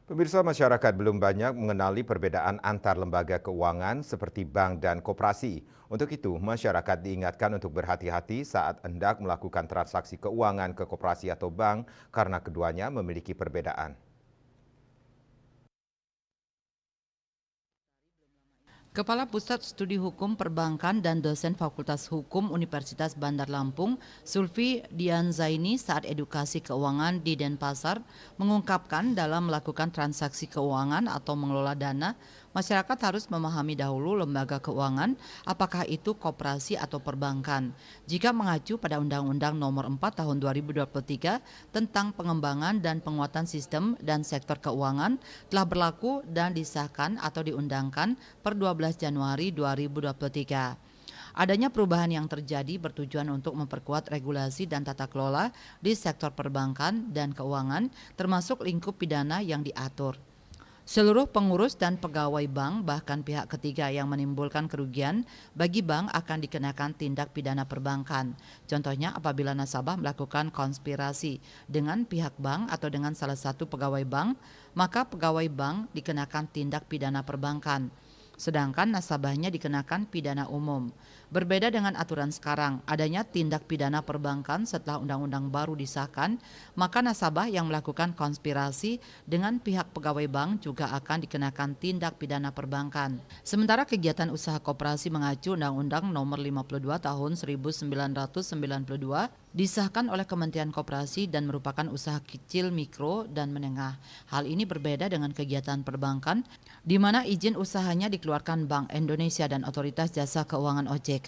Pemirsa, masyarakat belum banyak mengenali perbedaan antar lembaga keuangan seperti bank dan koperasi. Untuk itu, masyarakat diingatkan untuk berhati-hati saat hendak melakukan transaksi keuangan ke koperasi atau bank karena keduanya memiliki perbedaan. Kepala Pusat Studi Hukum Perbankan dan dosen Fakultas Hukum Universitas Bandar Lampung, Sulfi Dianzaini saat edukasi keuangan di Denpasar mengungkapkan dalam melakukan transaksi keuangan atau mengelola dana, masyarakat harus memahami dahulu lembaga keuangan, apakah itu koperasi atau perbankan. Jika mengacu pada Undang-Undang Nomor 4 Tahun 2023 tentang pengembangan dan penguatan sistem dan sektor keuangan telah berlaku dan disahkan atau diundangkan per 12 Januari 2023. Adanya perubahan yang terjadi bertujuan untuk memperkuat regulasi dan tata kelola di sektor perbankan dan keuangan, termasuk lingkup pidana yang diatur. Seluruh pengurus dan pegawai bank, bahkan pihak ketiga yang menimbulkan kerugian bagi bank akan dikenakan tindak pidana perbankan. Contohnya apabila nasabah melakukan konspirasi dengan pihak bank atau dengan salah satu pegawai bank, maka pegawai bank dikenakan tindak pidana perbankan, sedangkan nasabahnya dikenakan pidana umum. Berbeda dengan aturan sekarang, adanya tindak pidana perbankan setelah undang-undang baru disahkan, maka nasabah yang melakukan konspirasi dengan pihak pegawai bank juga akan dikenakan tindak pidana perbankan. Sementara kegiatan usaha koperasi mengacu Undang-Undang Nomor 52 Tahun 1992 disahkan oleh Kementerian Koperasi dan merupakan usaha kecil, mikro, dan menengah. Hal ini berbeda dengan kegiatan perbankan, di mana izin usahanya dikeluarkan Bank Indonesia dan Otoritas Jasa Keuangan OJK.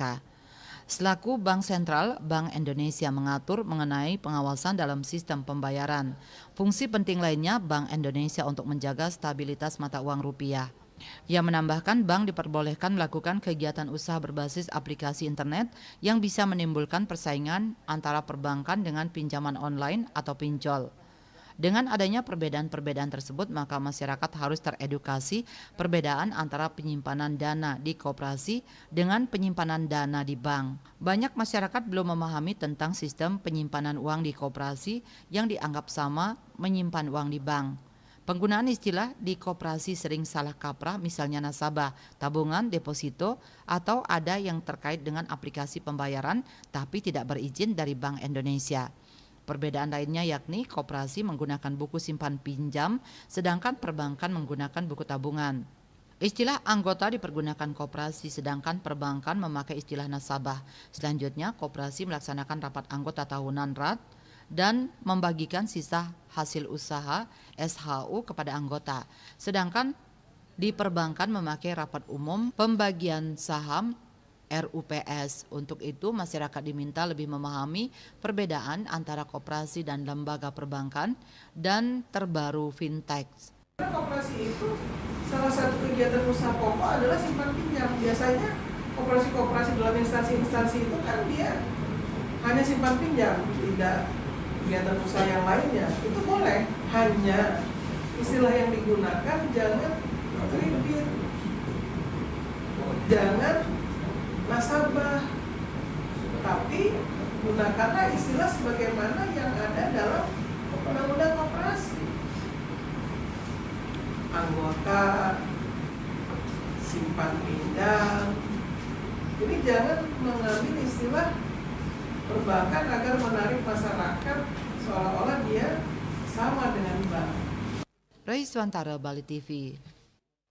Selaku Bank Sentral, Bank Indonesia mengatur mengenai pengawasan dalam sistem pembayaran. Fungsi penting lainnya Bank Indonesia untuk menjaga stabilitas mata uang rupiah. Ia menambahkan bank diperbolehkan melakukan kegiatan usaha berbasis aplikasi internet yang bisa menimbulkan persaingan antara perbankan dengan pinjaman online atau pinjol. Dengan adanya perbedaan-perbedaan tersebut, maka masyarakat harus teredukasi perbedaan antara penyimpanan dana di koperasi dengan penyimpanan dana di bank. Banyak masyarakat belum memahami tentang sistem penyimpanan uang di koperasi yang dianggap sama menyimpan uang di bank. Penggunaan istilah di koperasi sering salah kaprah, misalnya nasabah, tabungan, deposito, atau ada yang terkait dengan aplikasi pembayaran tapi tidak berizin dari Bank Indonesia. Perbedaan lainnya yakni koperasi menggunakan buku simpan pinjam, sedangkan perbankan menggunakan buku tabungan. Istilah anggota dipergunakan koperasi, sedangkan perbankan memakai istilah nasabah. Selanjutnya, koperasi melaksanakan rapat anggota tahunan RAT dan membagikan sisa hasil usaha SHU kepada anggota. Sedangkan di perbankan memakai rapat umum pembagian saham RUPS. Untuk itu masyarakat diminta lebih memahami perbedaan antara koperasi dan lembaga perbankan dan terbaru fintech. Koperasi itu salah satu kegiatan usaha pokok adalah simpan pinjam. Biasanya koperasi-koperasi dalam instansi-instansi itu kan dia hanya simpan pinjam, tidak kegiatan usaha yang lainnya. Itu boleh, hanya istilah yang digunakan jangan kredit, jangan nasabah, tapi gunakanlah istilah sebagaimana yang ada dalam undang-undang koperasi. Anggota, simpan pinjam. Jadi jangan mengambil istilah perbankan agar menarik masyarakat seolah-olah dia sama dengan bank. Raiswantara, Bali TV.